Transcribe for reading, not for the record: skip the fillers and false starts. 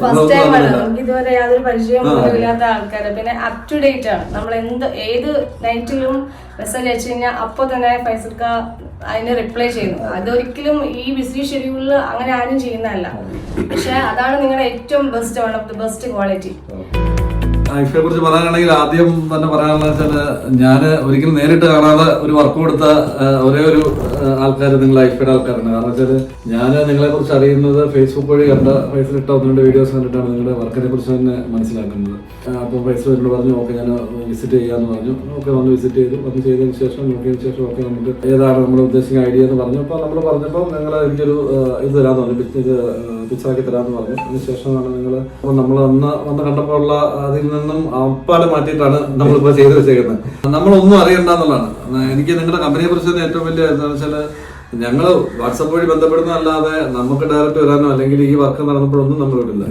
First time ആണ് നമുക്ക് ഇതുവരെ യാതൊരു പരിചയം ഇല്ലാത്ത ആൾക്കാര്. പിന്നെ അപ് ടു ഡേറ്റ് ആണ്. നമ്മൾ ഏത് നൈറ്റിലും മെസ്സേജ് അയച്ചു കഴിഞ്ഞാൽ അപ്പൊ തന്നെ ഫൈസൽക്ക അതിന് റിപ്ലൈ ചെയ്യുന്നു. അതൊരിക്കലും ഈ ബിസി ഷെഡ്യൂളിൽ അങ്ങനെ ആരും ചെയ്യുന്നതല്ല. പക്ഷെ അതാണ് നിങ്ങളുടെ ഏറ്റവും best, one of the best quality. ഐഫയെ കുറിച്ച് പറയാനാണെങ്കിൽ ആദ്യം തന്നെ പറയാനുള്ള വെച്ചാൽ ഞാൻ ഒരിക്കലും നേരിട്ട് കാണാതെ ഒരു വർക്ക് കൊടുത്ത ഒരേ ഒരു ആൾക്കാർ നിങ്ങൾ ഐഫയുടെ ആൾക്കാരാണ്. കാരണം വെച്ചാൽ ഞാൻ നിങ്ങളെ കുറിച്ച് അറിയുന്നത് ഫേസ്ബുക്ക് വഴി കണ്ട ഫേസിലിട്ട ഒന്ന് രണ്ട് വീഡിയോസ് കണ്ടിട്ടാണ് നിങ്ങളുടെ വർക്കിനെ കുറിച്ച് തന്നെ മനസ്സിലാക്കുന്നത്. അപ്പോൾ ഫേസ്ബുക്ക് എന്നോട് പറഞ്ഞു ഓക്കെ ഞാൻ വിസിറ്റ് ചെയ്യാമെന്ന് പറഞ്ഞു. ഓക്കെ വന്ന് വിസിറ്റ് ചെയ്തു. വന്ന് ചെയ്തതിന് ശേഷം നോക്കിയതിന് ശേഷം ഓക്കെ നമുക്ക് ഏതാണ് നമ്മൾ ഉദ്ദേശിക്കുന്ന ഐഡിയ എന്ന് പറഞ്ഞു. അപ്പോൾ നമ്മൾ പറഞ്ഞപ്പോൾ നിങ്ങൾ എനിക്കൊരു ഇത് തരാമെന്ന് പറഞ്ഞു, ഇത് പിച്ചാക്കി തരാമെന്ന് പറഞ്ഞു. അതിനുശേഷമാണ് നിങ്ങൾ അപ്പോൾ നമ്മൾ അന്ന് വന്ന് കണ്ടപ്പോൾ ഉള്ള അതിൽ നിന്നും അപ്പാടെ മാറ്റിയിട്ടാണ് നമ്മളിപ്പോൾ ചെയ്തു വെച്ചേക്കുന്നത്. നമ്മളൊന്നും അറിയണ്ടെന്നുള്ളതാണ്. എനിക്ക് നിങ്ങളുടെ കമ്പനിയെ കുറിച്ച് തന്നെ ഏറ്റവും വലിയ എന്താണെന്ന് വെച്ചാൽ ഞങ്ങൾ വാട്സപ്പ് വഴി ബന്ധപ്പെടുന്നതല്ലാതെ നമുക്ക് ഡയറക്റ്റ് വരാനോ അല്ലെങ്കിൽ ഈ വർക്ക് നടന്നപ്പോഴൊന്നും നമ്മൾ വിടില്ല.